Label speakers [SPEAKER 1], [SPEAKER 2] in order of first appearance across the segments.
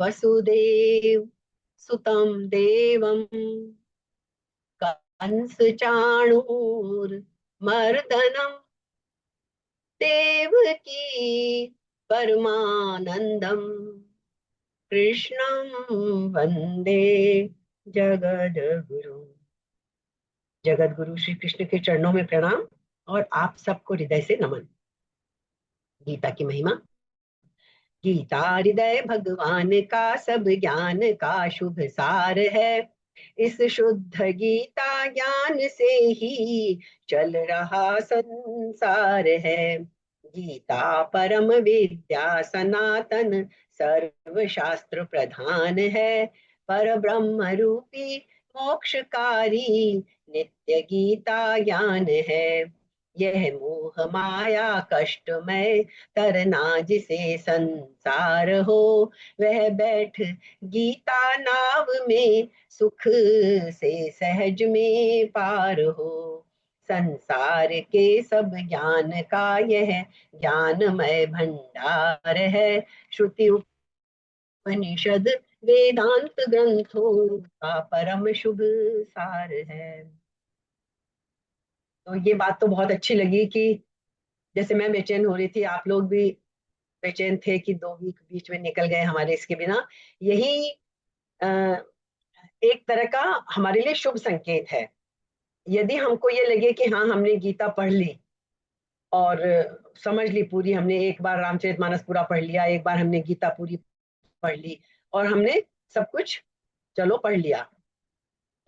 [SPEAKER 1] वसुदेव सुतं देवं कंस चाणूर मर्दनम देवकी परमानंदम कृष्णं वंदे जगद्गुरु। जगद्गुरु श्री कृष्ण के चरणों में प्रणाम और आप सबको हृदय से नमन। गीता की महिमा। गीता हृदय भगवान का सब ज्ञान का शुभ सार है। इस शुद्ध गीता ज्ञान से ही चल रहा संसार है। गीता परम विद्या सनातन सर्व शास्त्र प्रधान है। पर ब्रह्म रूपी मोक्षकारी नित्य गीता ज्ञान है। यह मोह माया कष्टमय तरना जिसे संसार हो, वह बैठ गीता नाव में सुख से सहज में पार हो। संसार के सब ज्ञान का यह ज्ञानमय भंडार है। श्रुति उपनिषद वेदांत ग्रंथों का परम शुभ सार है। तो ये बात तो बहुत अच्छी लगी कि जैसे मैं बेचैन हो रही थी, आप लोग भी बेचैन थे कि 2 वीक बीच में निकल गए हमारे इसके बिना। यही अ, एक तरह का हमारे लिए शुभ संकेत है। यदि हमको ये लगे कि हाँ हमने गीता पढ़ ली और समझ ली पूरी, हमने एक बार रामचरितमानस पूरा पढ़ लिया, एक बार हमने गीता पूरी पढ़ ली और हमने सब कुछ चलो पढ़ लिया,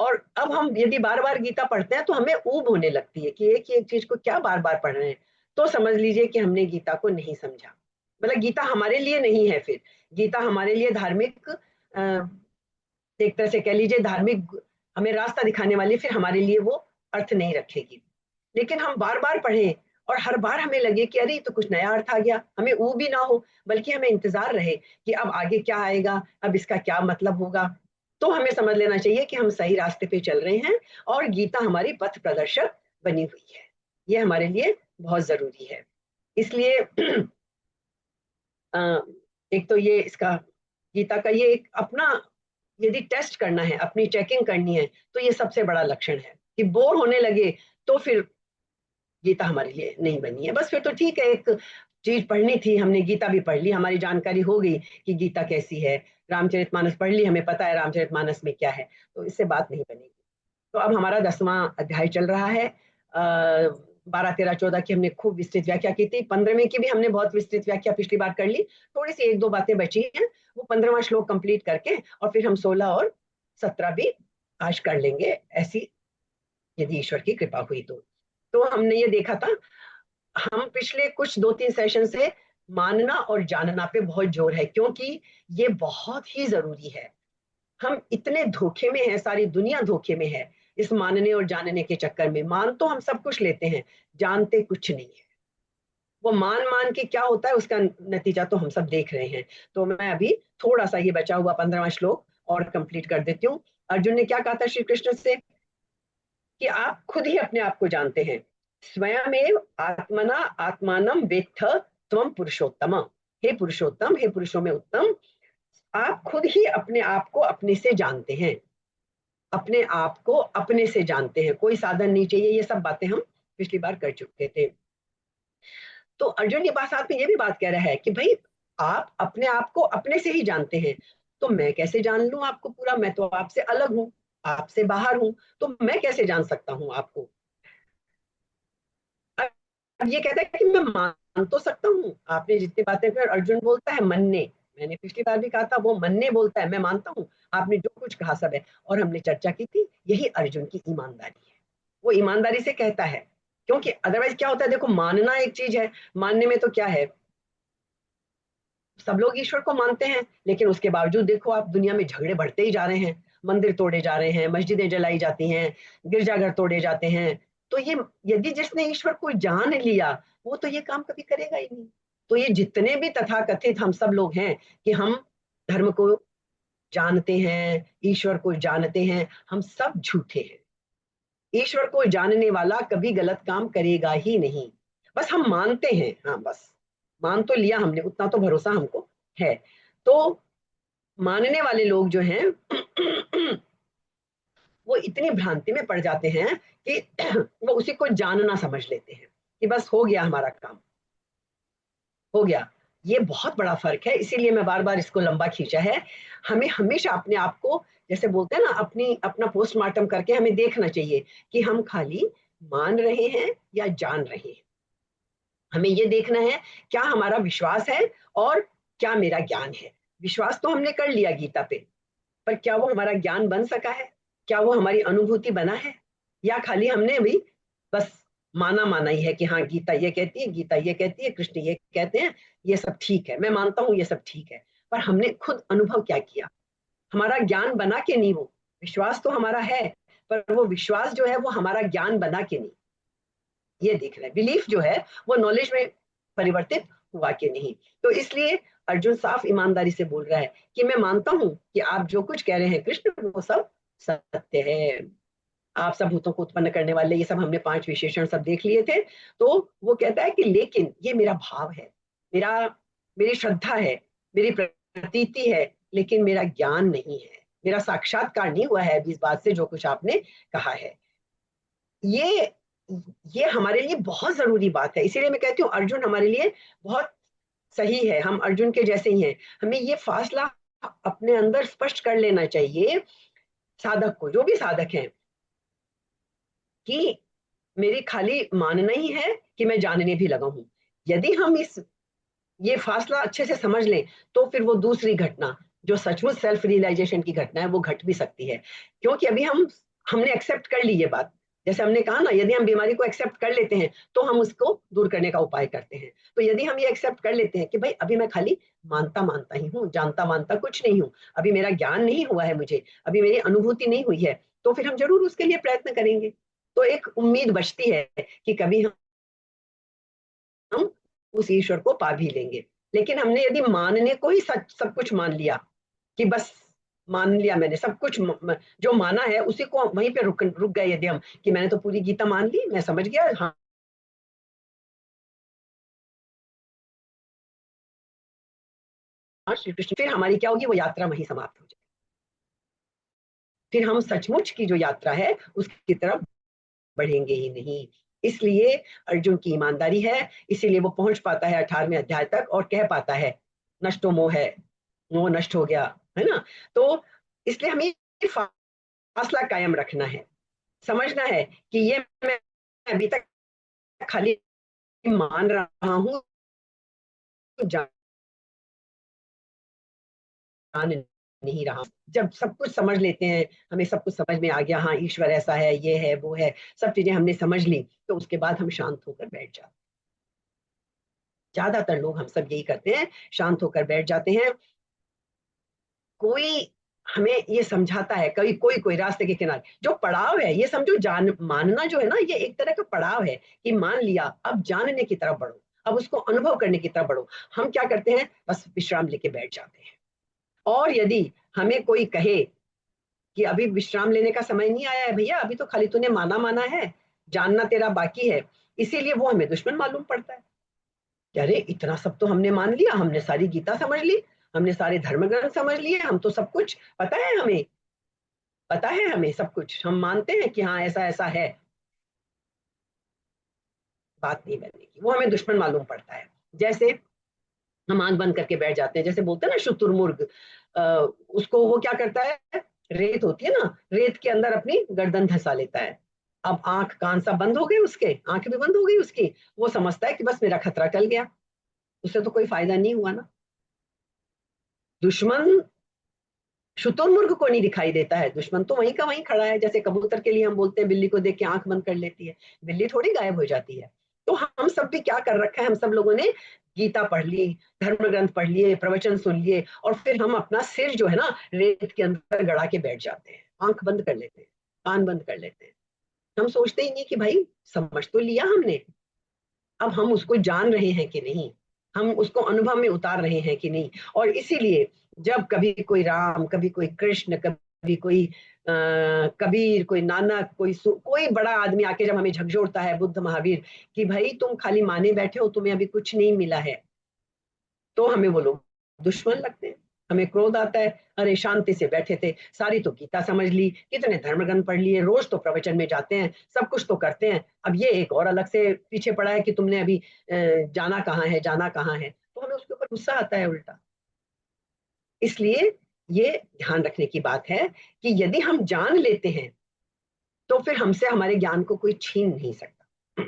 [SPEAKER 1] और अब हम यदि बार बार गीता पढ़ते हैं तो हमें ऊब होने लगती है कि एक ही एक चीज को क्या बार बार पढ़ रहे हैं। तो समझ लीजिए कि हमने गीता को नहीं समझा, मतलब गीता हमारे लिए नहीं है। फिर गीता हमारे लिए धार्मिक, एक तरह से कह लीजिए धार्मिक, हमें रास्ता दिखाने वाली फिर हमारे लिए वो अर्थ नहीं रखेगी। लेकिन हम बार बार पढ़ें और हर बार हमें लगे कि अरे तो कुछ नया अर्थ आ गया, हमें वो भी ना हो, बल्कि हमें इंतजार रहे कि अब आगे क्या आएगा, अब इसका क्या मतलब होगा। तो हमें समझ लेना चाहिए कि हम सही रास्ते पे चल रहे हैं और गीता हमारी पथ प्रदर्शक बनी हुई है। ये हमारे लिए बहुत जरूरी है। इसलिए एक तो ये इसका, गीता का ये एक अपना, यदि टेस्ट करना है, अपनी चेकिंग करनी है, तो ये सबसे बड़ा लक्षण है कि बोर होने लगे तो फिर गीता हमारे लिए नहीं बनी है। बस फिर तो ठीक है, एक चीज पढ़नी थी, हमने गीता भी पढ़ ली, हमारी जानकारी हो गई कि गीता कैसी है। रामचरितमानस पढ़ ली, हमें पता है रामचरितमानस में क्या है, तो इससे बात नहीं बनेगी। तो अब हमारा 10वां अध्याय चल रहा है। 12, 13, 14 की हमने खूब विस्तृत व्याख्या की थी। 15वें की भी हमने बहुत विस्तृत व्याख्या पिछली बार कर ली। थोड़ी सी 1-2 बातें बची हैं, वो 15वां श्लोक कंप्लीट करके और फिर हम 16 और 17 भी आज कर लेंगे, ऐसी यदि ईश्वर की कृपा हुई तो हमने ये देखा था, हम पिछले कुछ 2-3 सेशन से मानना और जानना पे बहुत जोर है, क्योंकि ये बहुत ही जरूरी है। हम इतने धोखे में हैं, सारी दुनिया धोखे में है इस मानने और जानने के चक्कर में। मान तो हम सब कुछ लेते हैं, जानते कुछ नहीं है। वो मान मान के क्या होता है उसका नतीजा तो हम सब देख रहे हैं। तो मैं अभी थोड़ा सा ये बचा हुआ 15वां श्लोक और कंप्लीट कर देती हूँ। अर्जुन ने क्या कहा था श्री कृष्ण से कि आप खुद ही अपने आप को जानते हैं। स्वयमेव आत्मना आत्मानम वेत्थ त्वम पुरुषोत्तम। हे पुरुषोत्तम, हे पुरुषों में उत्तम, आप खुद ही अपने आप को अपने से जानते हैं। अपने आप को अपने से जानते हैं, कोई साधन नहीं चाहिए। ये सब बातें हम पिछली बार कर चुके थे। तो अर्जुन के पास साथ में ये भी बात कह रहा है कि भाई आप अपने आप को अपने से ही जानते हैं, तो मैं कैसे जान लूं आपको पूरा? मैं तो आपसे अलग हूं, आपसे बाहर हूं, तो मैं कैसे जान सकता हूं आपको? अब ये कहता है कि मैं मान तो सकता हूँ, आपने जितनी बातें कर, अर्जुन बोलता है मनने, मैंने पिछली बार भी कहा था वो मनने बोलता है, मैं मानता हूँ आपने जो कुछ कहा सब है। और हमने चर्चा की थी यही अर्जुन की ईमानदारी है, वो ईमानदारी से कहता है। क्योंकि अदरवाइज क्या होता है, देखो मानना एक चीज है, मानने में तो क्या है, सब लोग ईश्वर को मानते हैं, लेकिन उसके बावजूद देखो आप दुनिया में झगड़े बढ़ते ही जा रहे हैं, मंदिर तोड़े जा रहे हैं, मस्जिदें जलाई जाती हैं, गिरजाघर तोड़े जाते हैं। तो ये, यदि जिसने ईश्वर को जान लिया वो तो ये काम कभी करेगा ही नहीं। तो ये जितने भी तथाकथित हम सब लोग हैं कि हम धर्म को जानते हैं, ईश्वर को जानते हैं, हम सब झूठे हैं। ईश्वर को जानने वाला कभी गलत काम करेगा ही नहीं। बस हम मानते हैं, हाँ बस मान तो लिया हमने, उतना तो भरोसा हमको है। तो मानने वाले लोग जो हैं वो इतनी भ्रांति में पड़ जाते हैं कि वो उसी को जानना समझ लेते हैं कि बस हो गया हमारा काम, हो गया। ये बहुत बड़ा फर्क है, इसीलिए मैं बार बार इसको लंबा खींचा है। हमें हमेशा अपने आप को, जैसे बोलते हैं ना, अपना पोस्टमार्टम करके हमें देखना चाहिए कि हम खाली मान रहे हैं या जान रहे हैं। हमें ये देखना है क्या हमारा विश्वास है और क्या मेरा ज्ञान है। विश्वास तो हमने कर लिया गीता पे, पर क्या वो हमारा ज्ञान बन सका है? क्या वो हमारी अनुभूति बना है? या खाली हमने भी बस माना माना ही है कि हाँ गीता ये कहती है, गीता ये कहती है, कृष्ण ये कहते हैं, ये सब ठीक है, मैं मानता हूं ये सब ठीक है, पर हमने खुद अनुभव क्या किया? हमारा ज्ञान बना के नहीं? वो विश्वास तो हमारा है, पर वो विश्वास जो है वो हमारा ज्ञान बना के नहीं, ये देख रहे हैं। बिलीफ जो है वो नॉलेज में परिवर्तित हुआ कि नहीं। तो इसलिए अर्जुन साफ ईमानदारी से बोल रहा है कि मैं मानता हूं कि आप जो कुछ कह रहे हैं कृष्ण, वो सब सत्य है। आप सब भूतों को उत्पन्न करने वाले, ये सब हमने 5 विशेषण सब देख लिए थे। तो वो कहता है कि लेकिन ये मेरा भाव है, मेरा मेरी श्रद्धा है, मेरी प्रतीति है, लेकिन मेरा ज्ञान नहीं है, मेरा साक्षात्कार नहीं हुआ है अभी इस बात से जो कुछ आपने कहा है। ये ये हमारे लिए बहुत जरूरी बात है, इसीलिए मैं कहती हूँ अर्जुन हमारे लिए बहुत सही है, हम अर्जुन के जैसे ही हैं। हमें ये फासला अपने अंदर स्पष्ट कर लेना चाहिए, साधक को, जो भी साधक हैं, कि मेरी खाली मानना ही है कि मैं जानने भी लगा हूं। यदि हम ये फासला अच्छे से समझ लें, तो फिर वो दूसरी घटना जो सचमुच सेल्फ रियलाइजेशन की घटना है वो घट भी सकती है। क्योंकि अभी हमने एक्सेप्ट कर ली ये बात। जैसे हमने कहा ना, यदि हम बीमारी को एक्सेप्ट कर लेते हैं तो हम उसको दूर करने का उपाय करते हैं। तो यदि हम ये एक्सेप्ट कर लेते हैं कि भाई अभी मैं खाली मानता मानता ही हूँ, जानता मानता कुछ नहीं हूँ, अभी मेरा ज्ञान नहीं हुआ है, मुझे अभी मेरी अनुभूति नहीं हुई है, तो फिर हम जरूर उसके लिए प्रयत्न करेंगे। तो एक उम्मीद बचती है कि कभी हम उस ईश्वर को पा भी लेंगे। लेकिन हमने यदि मानने को ही सच सब कुछ मान लिया कि बस मान लिया मैंने सब कुछ, जो माना है उसी को वहीं पे रुक रुक गए यदि हम, कि मैंने तो पूरी गीता मान ली, मैं समझ गया, हाँ श्री कृष्ण, फिर हमारी क्या होगी? वो यात्रा वहीं समाप्त हो जाएगी। फिर हम सचमुच की जो यात्रा है उसकी तरफ बढ़ेंगे ही नहीं। इसलिए अर्जुन की ईमानदारी है, इसीलिए वो पहुंच पाता है 18वें अध्याय तक और कह पाता है नष्टो मोह है, मोह नष्ट हो गया, है ना। तो इसलिए हमें फासला कायम रखना है, समझना है कि ये मैं अभी तक खाली मान रहा हूं, जान नहीं रहा। जब सब कुछ समझ लेते हैं, हमें सब कुछ समझ में आ गया, हाँ ईश्वर ऐसा है, ये है, वो है, सब चीजें हमने समझ ली, तो उसके बाद हम शांत होकर बैठ जाते हैं। ज्यादातर लोग हम सब यही करते हैं, शांत होकर बैठ जाते हैं। कोई हमें ये समझाता है, कभी कोई कोई रास्ते के किनारे जो पड़ाव है, ये समझो, जान मानना जो है ना, ये एक तरह का पड़ाव है कि मान लिया, अब जानने की तरफ बढ़ो, अब उसको अनुभव करने की तरफ बढ़ो। हम क्या करते हैं? बस विश्राम लेके बैठ जाते हैं। और यदि हमें कोई कहे कि अभी विश्राम लेने का समय नहीं आया है भैया, अभी तो खाली तूने माना माना है, जानना तेरा बाकी है, इसीलिए वो हमें दुश्मन मालूम पड़ता है। अरे इतना सब तो हमने मान लिया, हमने सारी गीता समझ ली, हमने सारे धर्म ग्रंथ समझ लिए, हम तो सब कुछ पता है हमें, पता है हमें सब कुछ, हम मानते हैं कि हाँ ऐसा ऐसा है। बात नहीं बनेगी, वो हमें दुश्मन मालूम पड़ता है। जैसे हम आंख बंद करके बैठ जाते हैं, जैसे बोलते हैं ना शुतुरमुर्ग, उसको वो क्या करता है, रेत होती है ना, रेत के अंदर अपनी गर्दन धंसा लेता है। अब आंख कान सब बंद हो गए, उसके आंख भी बंद हो गई उसकी, वो समझता है कि बस मेरा खतरा टल गया, उससे तो कोई फायदा नहीं हुआ ना। दुश्मन शुतुरमुर्ग को नहीं दिखाई देता है, दुश्मन तो वहीं का वहीं खड़ा है। जैसे कबूतर के लिए हम बोलते हैं बिल्ली को देख के आंख बंद कर लेती है, बिल्ली थोड़ी गायब हो जाती है। तो हम सब भी क्या कर रखा है, हम सब लोगों ने गीता पढ़ ली, धर्म ग्रंथ पढ़ लिए, प्रवचन सुन लिए, और फिर हम अपना सिर जो है ना रेत के अंदर गड़ा के बैठ जाते हैं, आंख बंद कर लेते हैं, कान बंद कर लेते हैं। हम सोचते ही नहीं कि भाई समझ तो लिया हमने, अब हम उसको जान रहे हैं कि नहीं, हम उसको अनुभव में उतार रहे हैं कि नहीं। और इसीलिए जब कभी कोई राम, कभी कोई कृष्ण, कभी कोई कबीर, कोई नानक, कोई बड़ा आदमी आके जब हमें झकझोरता है, बुद्ध महावीर, कि भाई तुम खाली माने बैठे हो, तुम्हें अभी कुछ नहीं मिला है, तो हमें वो लोग दुश्मन लगते हैं। हमें क्रोध आता है, अरे शांति से बैठे थे, सारी तो गीता समझ ली, कितने धर्म ग्रंथ पढ़ लिए, रोज तो प्रवचन में जाते हैं, सब कुछ तो करते हैं, अब ये एक और अलग से पीछे पड़ा है कि तुमने अभी जाना कहाँ है, जाना कहाँ है, तो हमें उसके ऊपर गुस्सा आता है उल्टा। इसलिए ये ध्यान रखने की बात है कि यदि हम जान लेते हैं तो फिर हमसे हमारे ज्ञान को कोई छीन नहीं सकता।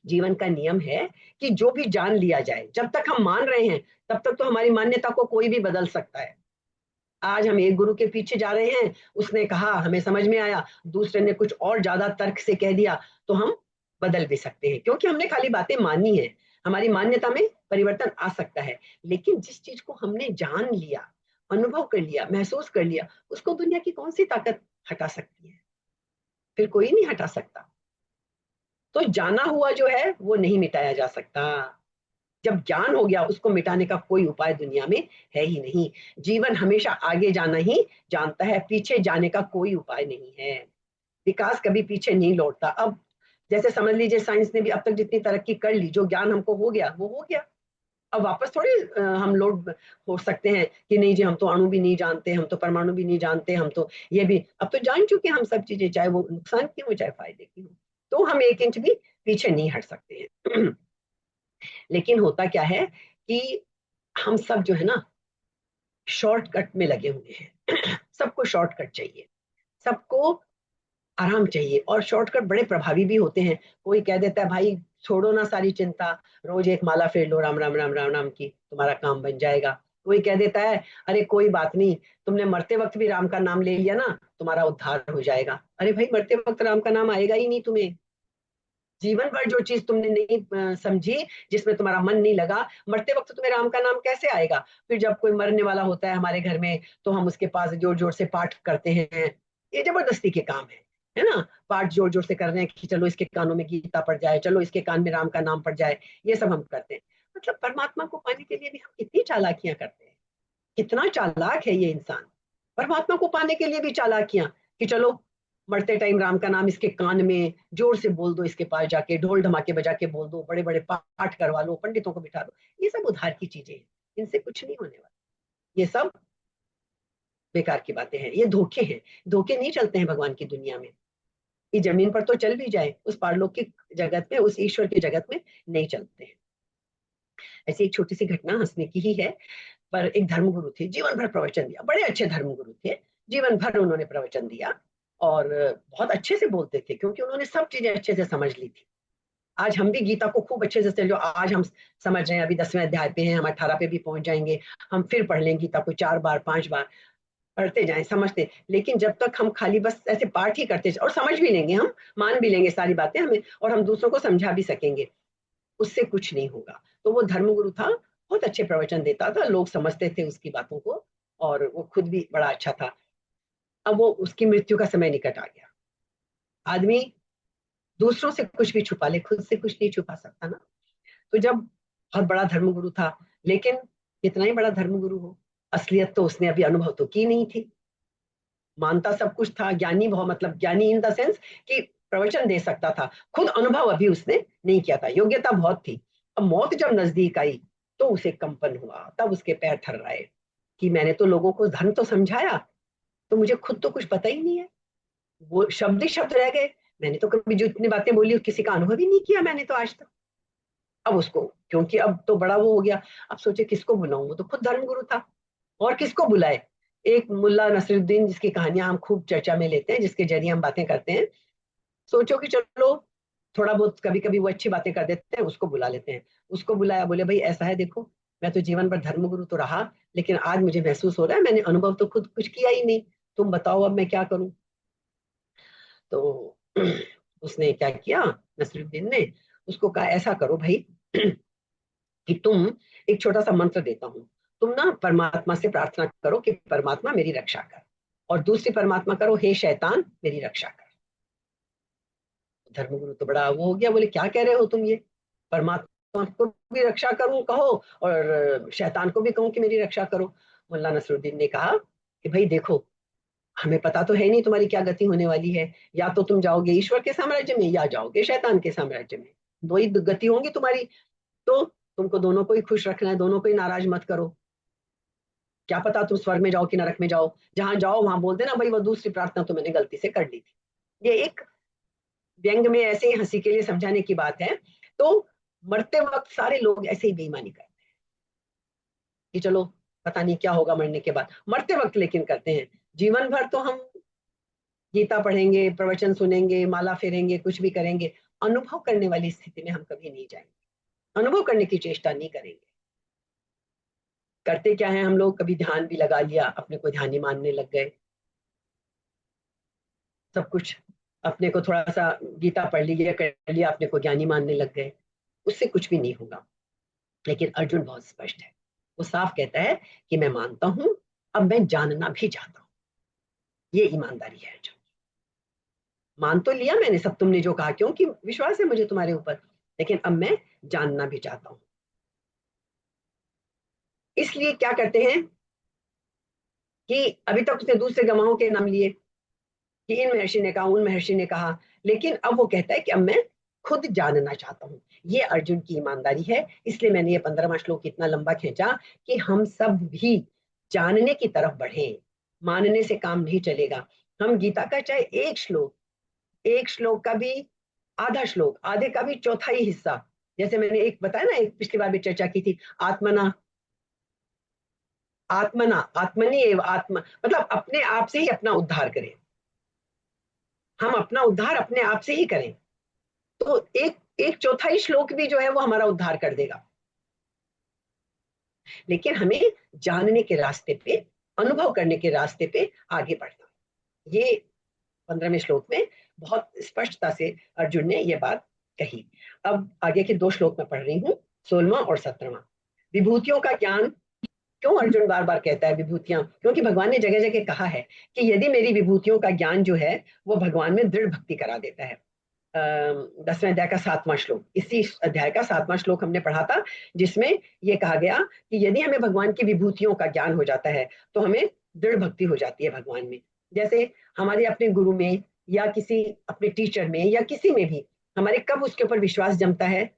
[SPEAKER 1] जीवन का नियम है कि जो भी जान लिया जाए, जब तक हम मान रहे हैं तब तक तो हमारी मान्यता को कोई भी बदल सकता है। आज हम एक गुरु के पीछे जा रहे हैं, उसने कहा हमें समझ में आया, दूसरे ने कुछ और ज्यादा तर्क से कह दिया, तो हम बदल भी सकते हैं, क्योंकि हमने खाली बातें मानी है। हमारी मान्यता में परिवर्तन आ सकता है, लेकिन जिस चीज को हमने जान लिया, अनुभव कर लिया, महसूस कर लिया, उसको दुनिया की कौन सी ताकत हटा सकती है? फिर कोई नहीं हटा सकता। तो जाना हुआ जो है वो नहीं मिटाया जा सकता। जब ज्ञान हो गया, उसको मिटाने का कोई उपाय दुनिया में है ही नहीं। जीवन हमेशा आगे जाना ही जानता है, पीछे जाने का कोई उपाय नहीं है। विकास कभी पीछे नहीं लौटता। अब जैसे समझ लीजिए, साइंस ने भी अब तक जितनी तरक्की कर ली, जो ज्ञान हमको हो गया वो हो गया। अब वापस थोड़ी हम लोग हो सकते हैं कि नहीं जी, हम तो अणु भी नहीं जानते, हम तो परमाणु भी नहीं जानते, हम तो ये भी, अब तो जान चुके हैं हम सब चीजें, चाहे वो नुकसान की हो चाहे फायदे की हो। तो हम एक इंच भी पीछे नहीं हट सकते हैं। लेकिन होता क्या है कि हम सब जो है ना, शॉर्टकट में लगे हुए हैं। सबको शॉर्टकट चाहिए, सबको आराम चाहिए, और शॉर्टकट बड़े प्रभावी भी होते हैं। कोई कह देता है भाई छोड़ो ना सारी चिंता, रोज एक माला फेर लो राम राम राम राम राम की, तुम्हारा काम बन जाएगा। कोई कह देता है अरे कोई बात नहीं, तुमने मरते वक्त भी राम का नाम ले लिया ना, तुम्हारा उद्धार हो जाएगा। अरे भाई, मरते वक्त राम का नाम आएगा ही नहीं तुम्हें। जीवन भर जो चीज तुमने नहीं समझी, जिसमें तुम्हारा मन नहीं लगा, मरते वक्त तुम्हें राम का नाम कैसे आएगा? फिर जब कोई मरने वाला होता है हमारे घर में, तो हम उसके पास जोर जोर से पाठ करते हैं। ये जबरदस्ती के काम है ना? पाठ जोर जोर से कर रहे हैं कि चलो इसके कानों में गीता पड़ जाए, चलो इसके कान में राम का नाम पड़ जाए, ये सब हम करते हैं। मतलब परमात्मा को पाने के लिए भी हम कितनी चालाकियां करते हैं। कितना चालाक है ये इंसान। परमात्मा को पाने के लिए भी चालाकियां, कि चलो मरते टाइम राम का नाम इसके कान में जोर से बोल दो, इसके पास जाके ढोल धमाके बजा के बोल दो, बड़े बड़े पाठ करवा लो, पंडितों को बिठा दो। ये सब उधार की चीजें हैं, इनसे कुछ नहीं होने वाला। ये सब बेकार की बातें हैं, ये धोखे हैं। धोखे नहीं चलते हैं भगवान की दुनिया में। ये जमीन पर तो चल भी जाए, उस पारलौकिक जगत में, उस ईश्वर की जगत में नहीं चलते हैं। ऐसी एक छोटी सी घटना हंसने की ही है। पर एक धर्मगुरु थे, जीवन भर प्रवचन दिया, बड़े अच्छे धर्मगुरु थे। जीवन भर उन्होंने प्रवचन दिया, और बहुत अच्छे से बोलते थे, क्योंकि उन्होंने सब चीजें अच्छे से समझ ली थी। आज हम भी गीता को खूब अच्छे से, जो आज हम समझ रहे हैं, अभी 10वें अध्याय पे हैं, हम 18 पे भी पहुंच जाएंगे। हम फिर पढ़ लेंगे गीता को 4 बार 5 बार, पढ़ते जाएं, समझते। लेकिन जब तक हम खाली बस ऐसे पाठ ही करते और समझ भी लेंगे, हम मान भी लेंगे सारी बातें हमें, और हम दूसरों को समझा भी सकेंगे, उससे कुछ नहीं होगा। तो वो धर्मगुरु था, बहुत अच्छे प्रवचन देता था, लोग समझते थे उसकी बातों को, और वो खुद भी बड़ा अच्छा था। अब वो, उसकी मृत्यु का समय निकट आ गया। आदमी दूसरों से कुछ भी छुपा ले, खुद से कुछ नहीं छुपा सकता ना। तो जब बहुत बड़ा धर्मगुरु था, लेकिन कितना ही बड़ा धर्मगुरु हो, असलियत तो उसने अभी अनुभव तो की नहीं थी। मानता सब कुछ था, ज्ञानी बहुत, मतलब ज्ञानी इन द सेंस कि प्रवचन दे सकता था, खुद अनुभव अभी उसने नहीं किया था। योग्यता बहुत थी। अब मौत जब नजदीक आई, तो उसे कंपन हुआ, तब उसके पैर थर्राए कि मैंने तो लोगों को धर्म तो समझाया, तो मुझे खुद तो कुछ पता ही नहीं है। वो शब्द ही शब्द रह गए। मैंने तो कभी जो इतनी बातें बोली, किसी का अनुभव ही नहीं किया मैंने तो आज तक। अब उसको, क्योंकि अब तो बड़ा वो हो गया, अब सोचे किसको बुलाऊं, वो तो खुद धर्मगुरु था, और किसको बुलाए? एक मुल्ला नसरुद्दीन, जिसकी कहानियां हम खूब चर्चा में लेते हैं, जिसके जरिए हम बातें करते हैं। सोचो कि चलो थोड़ा बहुत कभी कभी वो अच्छी बातें कर देते हैं, उसको बुला लेते हैं। उसको बुलाया, बोले भाई ऐसा है, देखो मैं तो जीवन भर धर्मगुरु तो रहा, लेकिन आज मुझे महसूस हो रहा है मैंने अनुभव तो खुद कुछ किया ही नहीं। तुम बताओ अब मैं क्या करूं? तो उसने क्या किया, नसरुद्दीन ने उसको कहा ऐसा करो भाई, कि तुम, एक छोटा सा मंत्र देता हूं, तुम ना परमात्मा से प्रार्थना करो कि परमात्मा मेरी रक्षा कर, और दूसरी परमात्मा करो, हे शैतान मेरी रक्षा कर। धर्मगुरु तो बड़ा वो हो गया, बोले क्या कह रहे हो तुम ये? परमात्मा को भी रक्षा करूं कहो, और शैतान को भी कहूं कि मेरी रक्षा करो? मुल्ला नसरुद्दीन ने कहा कि भाई देखो, हमें पता तो है नहीं तुम्हारी क्या गति होने वाली है। या तो तुम जाओगे ईश्वर के साम्राज्य में, या जाओगे शैतान के साम्राज्य में। दो ही गति होंगी तुम्हारी। तो तुमको दोनों को ही खुश रखना है, दोनों को ही नाराज मत करो। क्या पता तुम स्वर्ग में जाओ कि नरक में जाओ, जहां जाओ वहां बोल देना भाई वो दूसरी प्रार्थना तो मैंने गलती से कर ली थी। ये एक व्यंग में ऐसे ही हंसी के लिए समझाने की बात है। तो मरते वक्त सारे लोग ऐसे ही बेईमानी करते हैं कि चलो पता नहीं क्या होगा मरने के बाद, मरते वक्त लेकिन करते हैं। जीवन भर तो हम गीता पढ़ेंगे, प्रवचन सुनेंगे, माला फेरेंगे, कुछ भी करेंगे, अनुभव करने वाली स्थिति में हम कभी नहीं जाएंगे, अनुभव करने की चेष्टा नहीं करेंगे। करते क्या है हम लोग, कभी ध्यान भी लगा लिया, अपने को ध्यानी मानने लग गए, सब कुछ अपने को थोड़ा सा गीता पढ़ लिया कर लिया, अपने को ज्ञानी मानने लग गए, उससे कुछ भी नहीं होगा। लेकिन अर्जुन बहुत स्पष्ट है, वो साफ कहता है कि मैं मानता हूं, अब मैं जानना भी चाहता हूं। ये ईमानदारी है अर्जुन। मान तो लिया मैंने सब तुमने जो कहा, क्योंकि विश्वास है मुझे तुम्हारे ऊपर, लेकिन अब मैं जानना भी चाहता हूं। इसलिए क्या करते हैं कि अभी तक उसने दूसरे गवाहों के नाम लिए कि इन महर्षि ने कहा, उन महर्षि ने कहा, लेकिन अब वो कहता है कि अब मैं खुद जानना चाहता हूँ। ये अर्जुन की ईमानदारी है। इसलिए मैंने ये 15वां श्लोक इतना लंबा खींचा कि हम सब भी जानने की तरफ बढ़े, मानने से काम नहीं चलेगा। हम गीता का चाहे एक श्लोक का भी आधा श्लोक, आधे का भी चौथाई हिस्सा, जैसे मैंने एक बताया ना, एक पिछली बार भी चर्चा की थी, आत्मना आत्मना आत्मनि एव आत्मा, मतलब अपने आप से ही अपना उद्धार करें। हम अपना उद्धार अपने आप से ही करें, तो एक एक चौथाई श्लोक भी जो है वो हमारा उद्धार कर देगा। लेकिन हमें जानने के रास्ते पे, अनुभव करने के रास्ते पे आगे बढ़ना। ये 15वें श्लोक में बहुत स्पष्टता से अर्जुन ने ये बात कही। अब आगे के 2 श्लोक में पढ़ रही हूँ, 16वां और 17वां। विभूतियों का ज्ञान, क्यों अर्जुन बार बार कहता है विभूतियां, क्योंकि भगवान ने जगह जगह कहा है कि यदि मेरी विभूतियों का ज्ञान जो है वो भगवान में दृढ़ भक्ति करा देता है। 10वें अध्याय का 7वां श्लोक, इसी अध्याय का 7वां श्लोक हमने पढ़ा था, जिसमें ये कहा गया कि यदि हमें भगवान की विभूतियों का ज्ञान हो जाता है तो हमें दृढ़ भक्ति हो जाती है भगवान में। जैसे हमारे अपने गुरु में या किसी अपने टीचर में या किसी में भी हमारे कब उसके ऊपर विश्वास जमता है,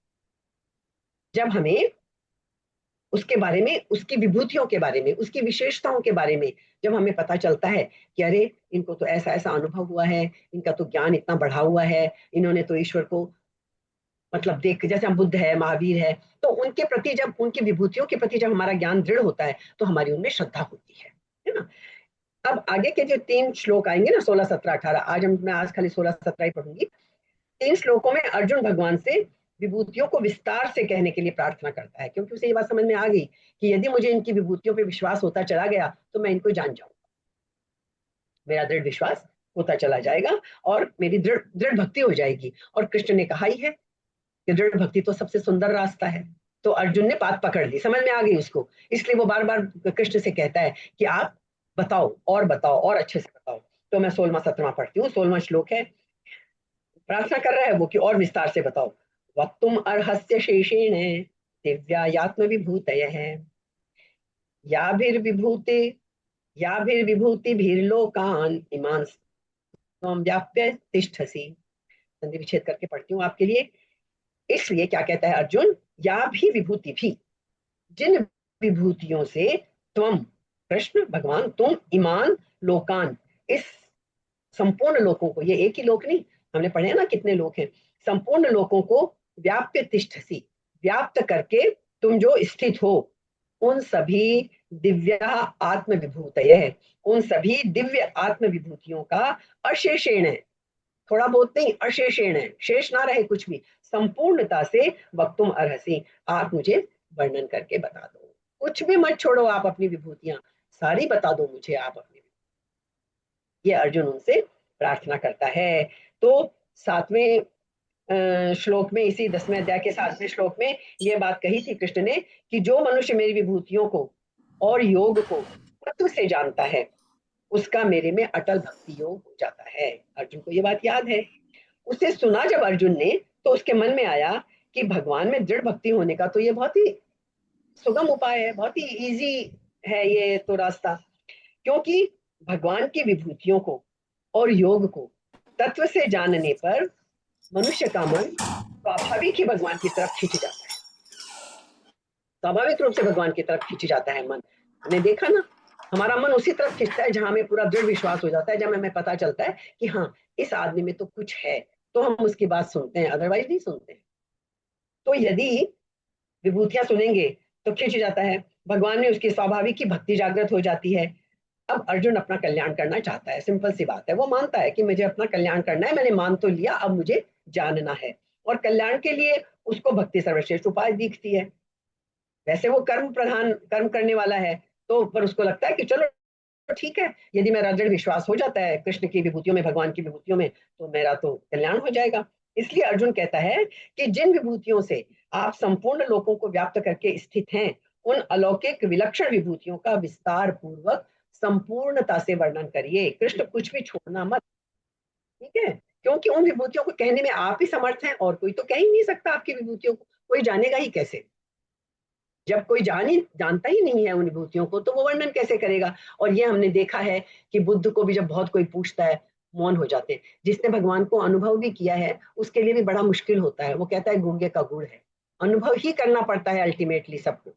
[SPEAKER 1] जब हमें उसके बारे में, उसकी विभूतियों के बारे में, उसकी विशेषताओं के बारे में जब हमें पता चलता है कि अरे इनको तो ऐसा ऐसा अनुभव हुआ है, इनका तो ज्ञान इतना बढ़ा हुआ है, इन्होंने तो ईश्वर को मतलब देख, जैसे हम बुद्ध है, महावीर है, तो उनके प्रति जब, उनकी विभूतियों के प्रति जब हमारा ज्ञान दृढ़ होता है तो हमारी उनमें श्रद्धा होती है ना। अब आगे के जो 3 श्लोक आएंगे ना, 16, 17, 18, मैं आज खाली 16, 17 ही पढ़ूंगी। 3 श्लोकों में अर्जुन भगवान से विभूतियों को विस्तार से कहने के लिए प्रार्थना करता है, क्योंकि उसे ये बात समझ में आ गई कि यदि मुझे इनकी विभूतियों पे विश्वास होता चला गया तो मैं इनको जान जाऊंगा, मेरा दृढ़ विश्वास होता चला जाएगा और मेरी दृढ़ दृढ़ भक्ति हो जाएगी। और कृष्ण ने कहा ही है कि दृढ़ भक्ति तो सबसे सुंदर रास्ता है। तो अर्जुन ने बात पकड़ ली, समझ में आ गई उसको, इसलिए वो बार बार कृष्ण से कहता है कि आप बताओ और अच्छे से बताओ। तो मैं 16वां 17वां पढ़ती हूँ। 16वां श्लोक है, प्रार्थना कर रहा है वो कि और विस्तार से बताओ। वक्तुम अर्हस्य शेषेण दिव्यात्म विभूतयः याभिर्विभूति याभिर्विभूतिभिर्लोकान् इमान् त्वं व्याप्य तिष्ठसि। संधि विच्छेद करके पढ़ती हूँ आपके लिए। इसलिए क्या कहता है अर्जुन, या भी विभूति भी, जिन विभूतियों से तुम कृष्ण भगवान, तुम ईमान लोकान, इस संपूर्ण लोकों को, ये एक ही लोक नहीं, हमने पढ़े ना कितने लोक हैं, संपूर्ण लोकों को व्याप्य तिष्ठसी, व्याप्त करके तुम जो स्थित हो, उन सभी दिव्य आत्म विभूतय, उन सभी दिव्य आत्म विभूतियों का अशेषेण है, थोड़ा बहुत नहीं, अशेषेण है, शेष ना रहे कुछ भी, संपूर्णता से वक्तुम अर्हसी, आप मुझे वर्णन करके बता दो, कुछ भी मत छोड़ो, आप अपनी विभूतियां सारी बता दो मुझे आप अपनी। ये अर्जुन उनसे प्रार्थना करता है। तो 7वें श्लोक में, इसी 10वें अध्याय के 7वें श्लोक में ये बात कही थी कृष्ण ने कि जो मनुष्य मेरी विभूतियों को और योग को तत्व से जानता है उसका मेरे में अटल भक्ति योग हो जाता है। अर्जुन को ये बात याद है। उसे सुना जब अर्जुन ने तो उसके मन में आया कि भगवान में दृढ़ भक्ति होने का तो ये बहुत ही सुगम उपाय है, बहुत ही इजी है ये तो रास्ता, क्योंकि भगवान की विभूतियों को और योग को तत्व से जानने पर मनुष्य का मन स्वाभाविक ही भगवान की तरफ खींच जाता है, स्वाभाविक रूप से भगवान की तरफ खींच जाता है मन। हमने देखा ना हमारा मन उसी तरफ खिंचता है जहां हमें पूरा दृढ़ विश्वास हो जाता है, जब हमें पता चलता है कि हाँ इस आदमी में तो कुछ है, तो हम उसकी बात सुनते हैं, अदरवाइज नहीं सुनते। तो यदि विभूतियां सुनेंगे तो खिंच जाता है, भगवान में उसकी स्वाभाविक की भक्ति जागृत हो जाती है। अब अर्जुन अपना कल्याण करना चाहता है, सिंपल सी बात है, वो मानता है कि मुझे अपना कल्याण करना है, मैंने मान तो लिया, अब मुझे जानना है। और कल्याण के लिए उसको भक्ति सर्वश्रेष्ठ उपाय दिखती है। वैसे वो कर्म प्रधान कर्म करने वाला है, तो पर उसको लगता है कि चलो ठीक है, यदि मेरा दृढ़ विश्वास हो जाता है कृष्ण की विभूतियों में, भगवान की विभूतियों में, तो मेरा तो कल्याण हो जाएगा। इसलिए अर्जुन कहता है कि जिन विभूतियों से आप संपूर्ण लोगों को व्याप्त करके स्थित हैं, उन अलौकिक विलक्षण विभूतियों का विस्तार पूर्वक संपूर्णता से वर्णन करिए। कृष्ण कुछ भी छोड़ना मत, ठीक है, क्योंकि उन विभूतियों को कहने में आप ही समर्थ हैं, और कोई तो कह ही नहीं सकता आपकी विभूतियों को, कोई जानेगा ही कैसे? जब कोई जानता ही नहीं है उन विभूतियों को, तो वो वर्णन कैसे करेगा? और ये हमने देखा है कि बुद्ध को भी जब बहुत कोई पूछता है, मौन हो जाते हैं। जिसने भगवान को अनुभव भी किया है उसके लिए भी बड़ा मुश्किल होता है, वो कहता है गूंगे का गुड़ है, अनुभव ही करना पड़ता है अल्टीमेटली सबको।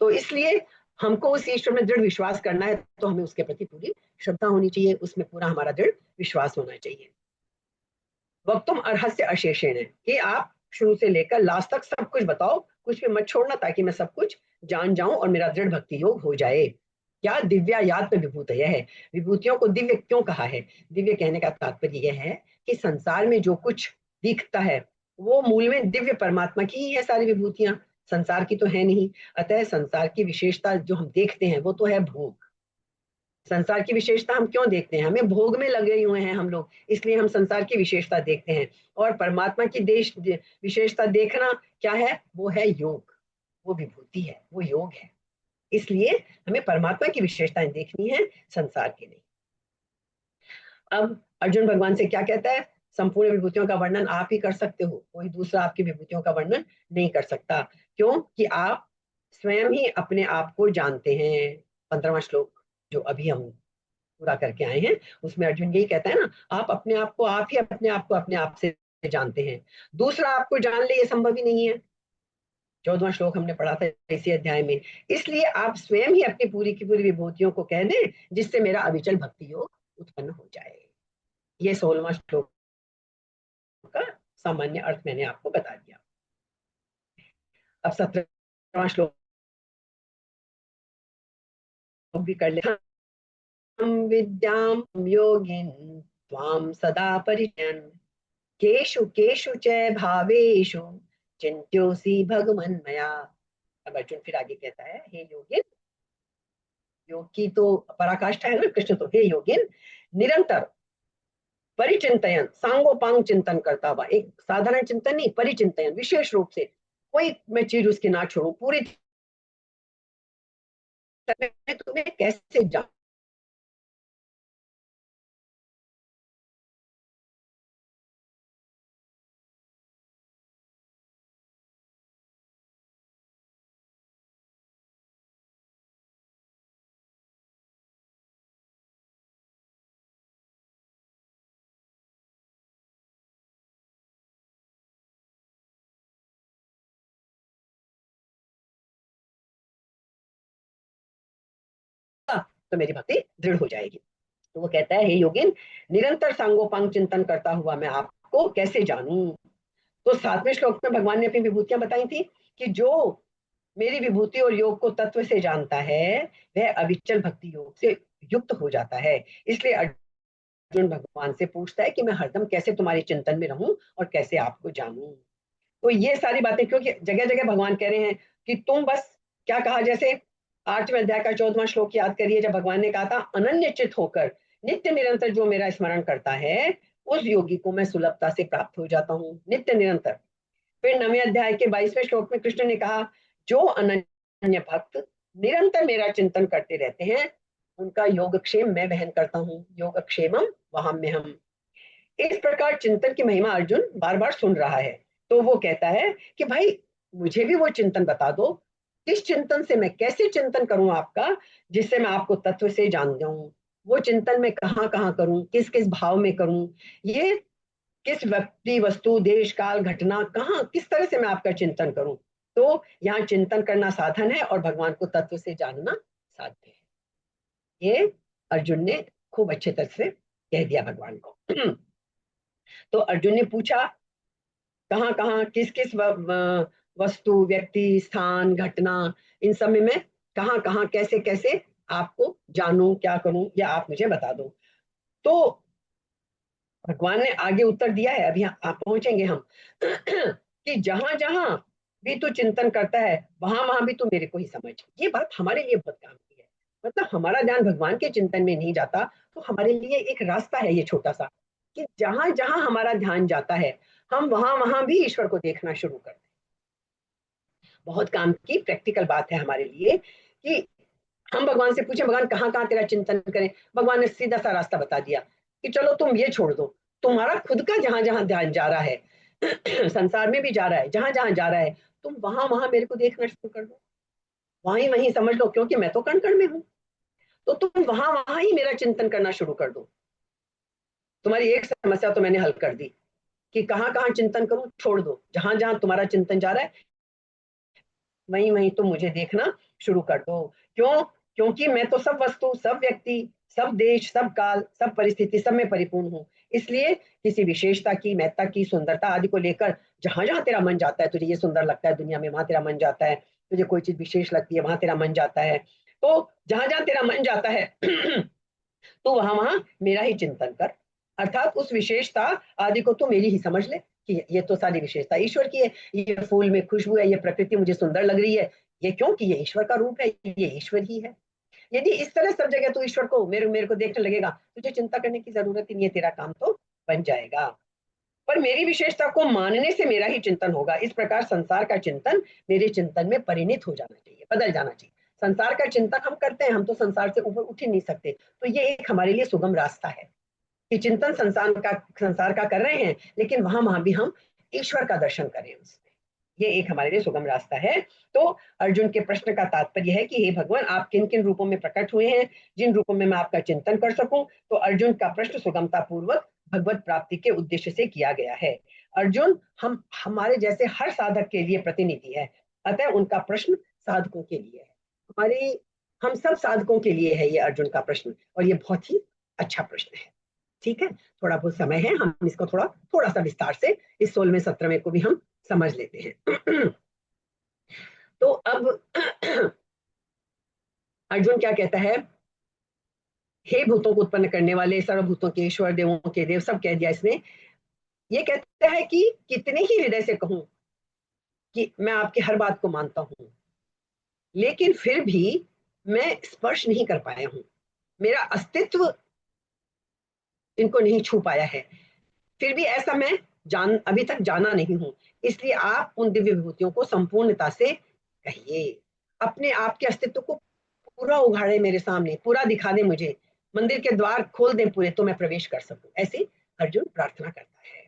[SPEAKER 1] तो इसलिए हमको उस ईश्वर में दृढ़ विश्वास करना है, तो हमें उसके प्रति पूरी श्रद्धा होनी चाहिए, उसमें पूरा हमारा दृढ़ विश्वास होना चाहिए। वक्तुम अर्हस्य अशेषेण, कि आप शुरू से लेकर लास्ट तक सब कुछ बताओ, कुछ भी मत छोड़ना, ताकि मैं सब कुछ जान जाऊं और मेरा दृढ़ भक्ति योग हो जाए। क्या दिव्या याद में विभूत यह है, विभूतियों को दिव्य क्यों कहा है? दिव्य कहने का तात्पर्य यह है कि संसार में जो कुछ दिखता है वो मूल में दिव्य परमात्मा की ही है, सारी विभूतियां संसार की तो है नहीं। अतः संसार की विशेषता जो हम देखते हैं वो तो है भोग। संसार की विशेषता हम क्यों देखते हैं? हमें भोग में लगे हुए हैं हम लोग, इसलिए हम संसार की विशेषता देखते हैं। और परमात्मा की देश विशेषता देखना क्या है? वो है योग, वो विभूति है, वो योग है। इसलिए हमें परमात्मा की विशेषताएं देखनी है, संसार की नहीं। अब अर्जुन भगवान से क्या कहता है? संपूर्ण विभूतियों का वर्णन आप ही कर सकते हो, कोई दूसरा आपकी विभूतियों का वर्णन नहीं कर सकता। क्यों? कि आप स्वयं ही अपने आप को जानते हैं। 15वां श्लोक जो अभी हम पूरा करके आए हैं, उसमें अर्जुन यही कहता है ना, आप अपने आप को, आप ही अपने आप को अपने आप से जानते हैं, दूसरा आपको जान ले ये संभव ही नहीं है। 14वां श्लोक हमने पढ़ा था इसी अध्याय में। इसलिए आप स्वयं ही अपनी पूरी की पूरी विभूतियों को कह दें, जिससे मेरा अविचल भक्ति योग उत्पन्न हो जाए। ये 16वां श्लोक का सामान्य अर्थ मैंने आपको बता दिया। अब 17वां श्लोक भी कर ले। हम विद्याम योगिन त्वाम सदा परिचयन केषु केषु च भावेषु चिंत्योसी भगवन मया। अब अर्जुन फिर आगे कहता है, हे योगिन, योग की तो पराकाष्ठा है ना कृष्ण, तो हे योगिन, निरंतर परिचिंतन सांगोपांग चिंतन करता हुआ, एक साधारण चिंतन नहीं, परिचिंतन विशेष रूप से, कोई मैं चीज उसकी ना छोड़ू, पूरी तरह तुम्हें कैसे जाऊं। तो मेरी भक्ति दृढ़ हो जाएगी। तो वो कहता है, हे योगिन, निरंतर सांगोपांग चिंतन करता हुआ मैं आपको कैसे जानूं? तो 7वें श्लोक में भगवान ने अपनी विभूतियां बताई थी कि जो मेरी विभूति और योग को तत्व से जानता है वह अविचल भक्ति योग से युक्त हो जाता है। इसलिए अर्जुन भगवान से पूछता है कि मैं हरदम कैसे तुम्हारे चिंतन में रहूं और कैसे आपको जानूं। तो ये सारी बातें, क्योंकि जगह जगह भगवान कह रहे हैं कि तुम बस, क्या कहा, जैसे 8वें अध्याय का 14वां श्लोक याद करिए, जब भगवान ने कहा था अनन्य चित होकर नित्य निरंतर जो मेरा स्मरण करता है उस योगी को मैं सुलभता से प्राप्त हो जाता हूँ, नित्य निरंतर। फिर 9वें अध्याय के 22वें श्लोक में कृष्ण ने कहा, जो अनन्य भक्त निरंतर मेरा चिंतन करते रहते हैं उनका योगक्षेम मैं वहन करता हूँ, योगक्षेमम वहां में हम। इस प्रकार चिंतन की महिमा अर्जुन बार बार सुन रहा है। तो वो कहता है कि भाई मुझे भी वो चिंतन बता दो, किस चिंतन से, मैं कैसे चिंतन करूं आपका, जिससे मैं आपको तत्व से जान जाऊं। वो चिंतन मैं कहाँ कहाँ करूं, किस किस भाव में करूं, ये किस व्यक्ति वस्तु देश काल घटना कहाँ किस तरह से मैं आपका चिंतन करूं। तो यहाँ चिंतन करना साधन है और भगवान को तत्व से जानना साध्य है। ये अर्जुन ने खूब अच्छे तरह से कह दिया भगवान को। तो अर्जुन ने पूछा कहाँ कहाँ किस किस वस्तु, व्यक्ति, स्थान, घटना, इन सब में मैं कहाँ कहाँ कैसे कैसे आपको जानूं, क्या करूं, या आप मुझे बता दो। तो भगवान ने आगे उत्तर दिया है, अभी आप पहुंचेंगे हम कि जहां जहां भी तू चिंतन करता है वहां वहां भी तू मेरे को ही समझ। ये बात हमारे लिए बहुत काम की है। मतलब हमारा ध्यान भगवान के चिंतन में नहीं जाता तो हमारे लिए एक रास्ता है ये छोटा सा, कि जहां जहां हमारा ध्यान जाता है हम वहां वहां भी ईश्वर को देखना शुरू कर दें। बहुत काम की प्रैक्टिकल बात है हमारे लिए कि हम भगवान से पूछे भगवान कहाँ कहाँ तेरा चिंतन करें। भगवान ने सीधा सा रास्ता बता दिया कि चलो तुम ये छोड़ दो, तुम्हारा खुद का जहां जहां ध्यान जा रहा है संसार में भी जा रहा है, जहां जहां जा रहा है तुम वहां वहां मेरे को देखना शुरू कर दो, वहीं वहीं समझ लो, क्योंकि मैं तो कण कण में हूँ। तो तुम वहां वहां ही मेरा चिंतन करना शुरू कर दो। तुम्हारी एक समस्या तो मैंने हल कर दी कि कहाँ कहाँ चिंतन करूं, छोड़ दो, जहां जहां तुम्हारा चिंतन जा रहा है वहीं वहीं तुम मुझे देखना शुरू कर दो। क्यों? क्योंकि मैं तो सब वस्तु, सब व्यक्ति, सब देश, सब काल, सब परिस्थिति, सब में परिपूर्ण हूँ। इसलिए किसी विशेषता की, महत्ता की, सुंदरता आदि को लेकर जहां जहां तेरा मन जाता है, तुझे ये सुंदर लगता है दुनिया में, वहां तेरा मन जाता है, तुझे कोई चीज विशेष लगती है वहां तेरा मन जाता है, तो जहां जहां तेरा मन जाता है तो वहां वहां मेरा ही चिंतन कर। अर्थात उस विशेषता आदि को तू मेरी ही समझ ले कि ये तो सारी विशेषता ईश्वर की है। ये फूल में खुशबू है, ये प्रकृति मुझे सुंदर लग रही है, ये क्योंकि ये ईश्वर का रूप है, ये ईश्वर ही है। यदि इस तरह सब जगह तू ईश्वर को मेरे मेरे को देखने लगेगा, तुझे चिंता करने की जरूरत ही नहीं है, तेरा काम तो बन जाएगा। पर मेरी विशेषता को मानने से मेरा ही चिंतन होगा। इस प्रकार संसार का चिंतन मेरे चिंतन में परिणित हो जाना चाहिए, बदल जाना चाहिए। संसार का चिंतन हम करते हैं, हम तो संसार से ऊपर उठ ही नहीं सकते, तो ये एक हमारे लिए सुगम रास्ता है कि चिंतन संसार का कर रहे हैं, लेकिन वहां वहां भी हम ईश्वर का दर्शन करें उसमें। ये एक हमारे लिए सुगम रास्ता है। तो अर्जुन के प्रश्न का तात्पर्य है कि हे भगवान, आप किन किन रूपों में प्रकट हुए हैं जिन रूपों में मैं आपका चिंतन कर सकूं। तो अर्जुन का प्रश्न सुगमता पूर्वक भगवत प्राप्ति के उद्देश्य से किया गया है। अर्जुन हम हमारे जैसे हर साधक के लिए प्रतिनिधि है, अतः उनका प्रश्न साधकों के लिए है। हमारे हम सब साधकों के लिए है ये अर्जुन का प्रश्न, और ये बहुत ही अच्छा प्रश्न है। ठीक है, थोड़ा बहुत समय है, हम इसको थोड़ा थोड़ा सा विस्तार से इस 16वें 17वें को भी हम समझ लेते हैं। तो अब अर्जुन क्या कहता है, हे भूतों को उत्पन्न करने वाले, सर्वभूतों के ईश्वर, देवों के देव, सब कह दिया इसने। ये कहता है कि कितने ही हृदय से कहूं कि मैं आपकी हर बात को मानता हूं, लेकिन फिर भी मैं स्पर्श नहीं कर पाया हूं, मेरा अस्तित्व इनको नहीं छू पाया है। फिर भी ऐसा मैं अभी तक जाना नहीं हूं। इसलिए आप उन दिव्य विभूतियों को संपूर्णता से कहिए, अपने आप के अस्तित्व को पूरा उघाड़े, मेरे सामने पूरा दिखा दे मुझे, मंदिर के द्वार खोल दे पूरे, तो मैं प्रवेश कर सकूं। ऐसे अर्जुन प्रार्थना करता है।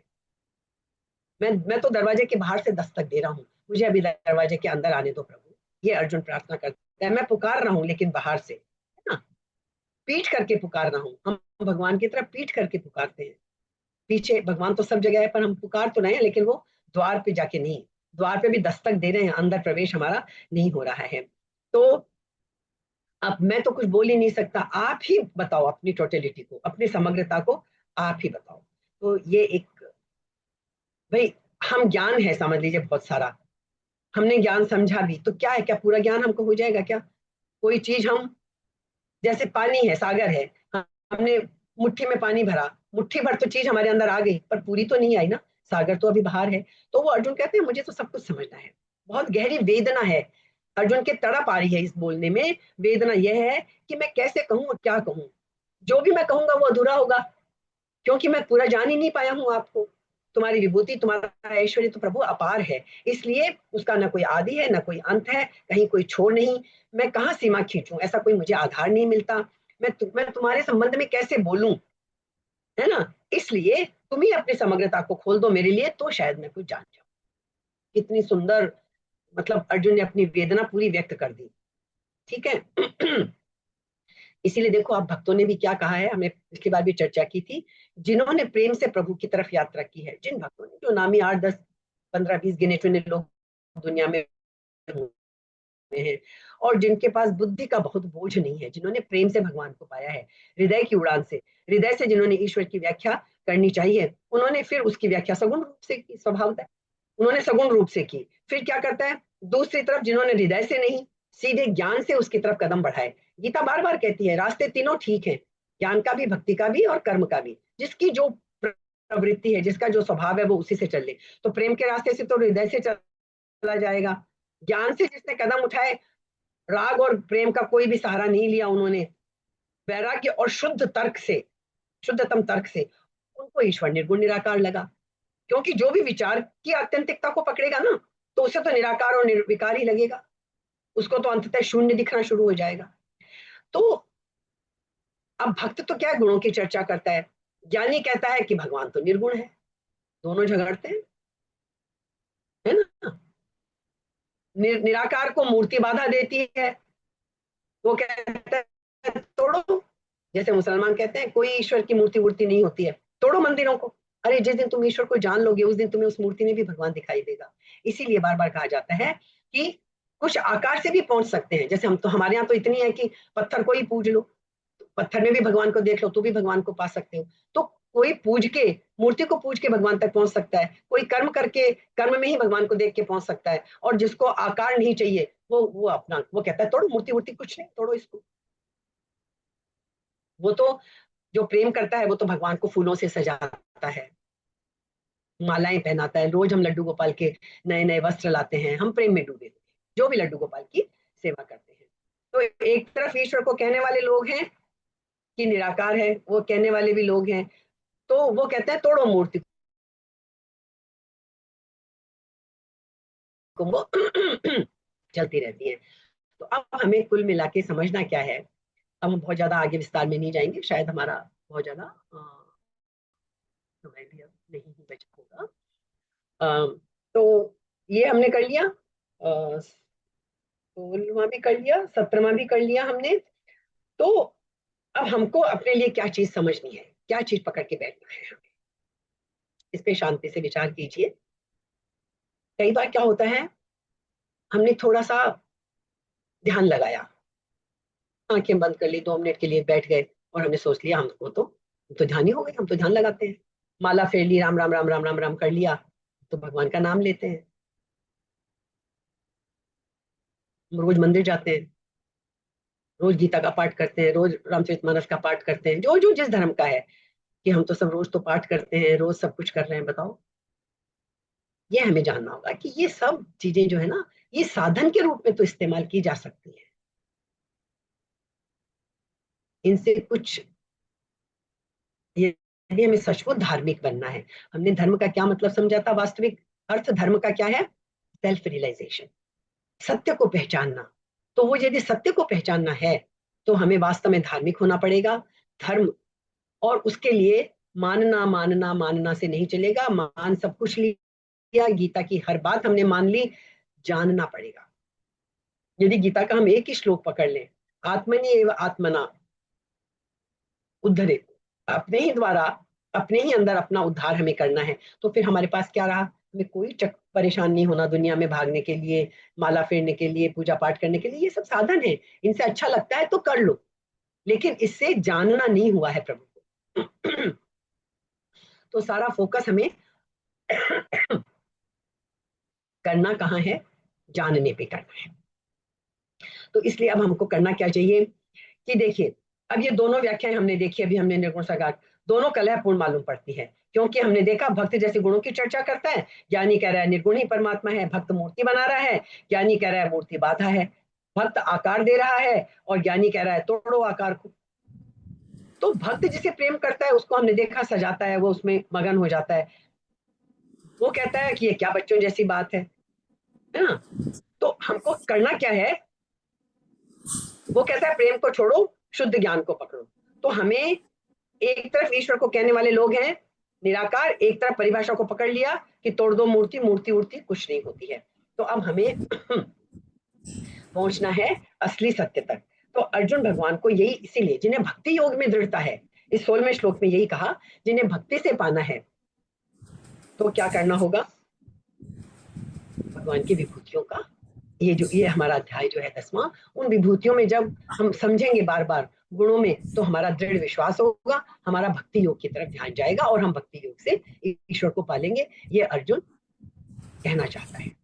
[SPEAKER 1] मैं तो दरवाजे के बाहर से दस्तक दे रहा हूँ, मुझे अभी दरवाजे के अंदर आने दो प्रभु। ये अर्जुन प्रार्थना करता है। मैं पुकार रहा हूँ लेकिन बाहर से, है ना, पीठ करके पुकार रहा हूँ। हम भगवान की तरफ पीठ करके पुकारते हैं। पीछे भगवान तो सब जगह है, पर हम पुकार तो रहे हैं, लेकिन वो द्वार पे जाके नहीं, द्वार पे भी दस्तक दे रहे हैं, अंदर प्रवेश हमारा नहीं हो रहा है। तो अब मैं तो कुछ बोल ही नहीं सकता, आप ही बताओ अपनी टोटलिटी को, अपनी समग्रता को आप ही बताओ। तो ये एक, भाई हम ज्ञान है समझ लीजिए बहुत सारा, हमने ज्ञान समझा भी तो क्या है, क्या पूरा ज्ञान हमको हो जाएगा क्या? कोई चीज हम, जैसे पानी है, सागर है, हमने मुट्ठी में पानी भरा, मुट्ठी भर तो चीज हमारे अंदर आ गई, पर पूरी तो नहीं आई ना, सागर तो अभी बाहर है। तो वो अर्जुन कहते हैं मुझे तो सब कुछ समझना है। बहुत गहरी वेदना है अर्जुन के, तड़प आ रही है इस बोलने में। वेदना यह है कि मैं कैसे कहूं और क्या कहूं, जो भी मैं कहूंगा वो अधूरा होगा, क्योंकि मैं पूरा जान ही नहीं पाया हूं आपको। तुम्हारी विभूति, तुम्हारा ऐश्वर्य तो प्रभु अपार है, इसलिए उसका ना कोई आदि है ना कोई अंत है, कहीं कोई छोर नहीं। मैं कहाँ सीमा खींचूं, ऐसा कोई मुझे आधार नहीं मिलता। मैं तुम्हारे संबंध में कैसे बोलूं, है ना। इसलिए तुम ही अपनी समग्रता को खोल दो मेरे लिए, तो शायद मैं कुछ जान जाऊं। कितनी सुंदर, मतलब अर्जुन ने अपनी वेदना पूरी व्यक्त कर दी। ठीक है। इसीलिए देखो आप भक्तों ने भी क्या कहा है, हमने पिछली बार भी चर्चा की थी, जिन्होंने प्रेम से प्रभु की तरफ यात्रा की है, जिन भक्तों ने, जो नामी 8 10 15 20 गिने चुने लोग दुनिया में में हैं और जिनके पास बुद्धि का बहुत बोझ नहीं है, जिन्होंने प्रेम से भगवान को पाया है, हृदय की उड़ान से, हृदय से जिन्होंने ईश्वर की व्याख्या करनी चाहिए, उन्होंने फिर उसकी व्याख्या सगुण रूप से की, स्वभावतः उन्होंने सगुण रूप से की। फिर क्या करता है, दूसरी तरफ जिन्होंने हृदय से नहीं, सीधे ज्ञान से उसकी तरफ कदम बढ़ाए। गीता बार बार कहती है रास्ते तीनों ठीक है, ज्ञान का भी, भक्ति का भी और कर्म का भी। जिसकी जो प्रवृत्ति है, जिसका जो स्वभाव है, वो उसी से चले। तो प्रेम के रास्ते से तो हृदय से चला जाएगा, ज्ञान से जिसने कदम उठाए, राग और प्रेम का कोई भी सहारा नहीं लिया उन्होंने, वैराग्य और शुद्ध तर्क से, शुद्धतम तर्क से, उनको ईश्वर निर्गुण निराकार लगा। क्योंकि जो भी विचार की आत्यंतिकता को पकड़ेगा ना, तो उसे तो निराकार और निर्विकार ही लगेगा, उसको तो अंततः शून्य दिखना शुरू हो जाएगा। तो अब भक्त तो क्या गुणों की चर्चा करता है, ज्ञानी कहता है कि भगवान तो निर्गुण है। दोनों झगड़ते हैं, है ना। निराकार को मूर्ति बाधा देती है, वो कहता है तोड़ो। जैसे मुसलमान कहते हैं कोई ईश्वर की मूर्ति वूर्ति नहीं होती है, तोड़ो मंदिरों को। अरे जिस दिन तुम ईश्वर को जान लोगे, उस दिन तुम्हें उस मूर्ति में भी भगवान दिखाई देगा। इसीलिए बार बार कहा जाता है कि कुछ आकार से भी पहुंच सकते हैं। जैसे हम तो, हमारे यहाँ तो इतनी है कि पत्थर को ही पूज लो, पत्थर में भी भगवान को देख लो तो भी भगवान को पा सकते हो। तो कोई पूज के, मूर्ति को पूज के भगवान तक पहुंच सकता है, कोई कर्म करके, कर्म में ही भगवान को देख के पहुंच सकता है। और जिसको आकार नहीं चाहिए, वो अपना, वो कहता है तोड़ो मूर्ति वूर्ति, कुछ नहीं, तोड़ो इसको। वो तो जो प्रेम करता है वो तो भगवान को फूलों से सजाता है, मालाएं पहनाता है। रोज हम लड्डू गोपाल के नए नए वस्त्र लाते हैं, हम प्रेम में डूबे हुए, जो भी लड्डू गोपाल की सेवा करते हैं। तो एक तरफ ईश्वर को कहने वाले लोग हैं कि निराकार है, वो कहने वाले भी लोग हैं। तो वो कहते हैं तोड़ो मूर्ति को, वो चलती रहती है। तो अब हमें कुल मिला के समझना क्या है। अब हम बहुत ज्यादा आगे विस्तार में नहीं जाएंगे, शायद हमारा बहुत ज्यादा समय भी अब नहीं ही बचा होगा। तो ये हमने कर लिया, 16वां भी कर लिया, 17वां भी कर लिया हमने। तो अब हमको अपने लिए क्या चीज समझनी है, क्या चीज पकड़ के बैठना है हमें, इस पे शांति से विचार कीजिए। कई बार क्या होता है, हमने थोड़ा सा ध्यान लगाया, आंखें बंद कर ली, 2 मिनट के लिए बैठ गए और हमने सोच लिया हमको तो, हम तो ध्यान ही हो गए, हम तो ध्यान लगाते हैं। माला फेर ली, राम राम राम राम राम राम कर लिया, तो भगवान का नाम लेते हैं। हम रोज मंदिर जाते हैं, रोज गीता का पाठ करते हैं, रोज रामचरितमानस का पाठ करते हैं, जो जो जिस धर्म का है, कि हम तो सब रोज तो पाठ करते हैं, रोज सब कुछ कर रहे हैं। बताओ, ये हमें जानना होगा कि ये सब चीजें जो है ना, ये साधन के रूप में तो इस्तेमाल की जा सकती है। इनसे कुछ, यदि हमें सचमुच धार्मिक बनना है, हमने धर्म का क्या मतलब समझा था, वास्तविक अर्थ धर्म का क्या है, सेल्फ रियलाइजेशन, सत्य को पहचानना। तो वो यदि सत्य को पहचानना है, तो हमें वास्तव में धार्मिक होना पड़ेगा। धर्म, और उसके लिए मानना मानना मानना से नहीं चलेगा, मान सब कुछ लिया, गीता की हर बात हमने मान ली, जानना पड़ेगा। यदि गीता का हम एक ही श्लोक पकड़ लें, आत्मनि एव आत्मना उद्धरे, अपने ही द्वारा, अपने ही अंदर अपना उद्धार हमें करना है, तो फिर हमारे पास क्या रहा, हमें कोई परेशान नहीं होना दुनिया में भागने के लिए, माला फेरने के लिए, पूजा पाठ करने के लिए। ये सब साधन है, इनसे अच्छा लगता है तो कर लो, लेकिन इससे जानना नहीं हुआ है प्रभु को। तो सारा फोकस हमें करना कहाँ है, जानने पे करना है। तो इसलिए अब हमको करना क्या चाहिए कि देखिए, अब ये दोनों व्याख्याएं हमने देखी, अभी हमने निर्गुण साकार, दोनों कलहपूर्ण मालूम पड़ती है। क्योंकि हमने देखा भक्त जैसे गुणों की चर्चा करता है, ज्ञानी कह रहा है निर्गुण ही परमात्मा है, भक्त मूर्ति बना रहा है, ज्ञानी कह रहा है मूर्ति बाधा है। भक्त आकार दे रहा है और ज्ञानी कह रहा है तोड़ो आकार को। तो भक्त जिसे प्रेम करता है उसको हमने देखा सजाता है, वो उसमें मगन हो जाता है। वो कहता है कि ये क्या बच्चों जैसी बात है ना। तो हमको करना क्या है, वो कहता है प्रेम को छोड़ो, शुद्ध ज्ञान को पकड़ो। तो हमें एक तरफ ईश्वर को कहने वाले लोग हैं निराकार, एक तरफ परिभाषा को पकड़ लिया कि तोड़ दो मूर्ति, मूर्ति उड़ती कुछ नहीं होती है। तो अब हमें पहुंचना है असली सत्य तक। तो अर्जुन भगवान को यही, इसीलिए जिन्हें भक्ति योग में दृढ़ता है, इस 16वें श्लोक में यही कहा, जिन्हें भक्ति से पाना है तो क्या करना होगा, भगवान की विभूतियों का ये हमारा अध्याय जो है 10वां, उन विभूतियों में जब हम समझेंगे बार बार गुणों में, तो हमारा दृढ़ विश्वास होगा, हमारा भक्ति योग की तरफ ध्यान जाएगा और हम भक्ति योग से ईश्वर को पालेंगे। ये अर्जुन कहना चाहता है।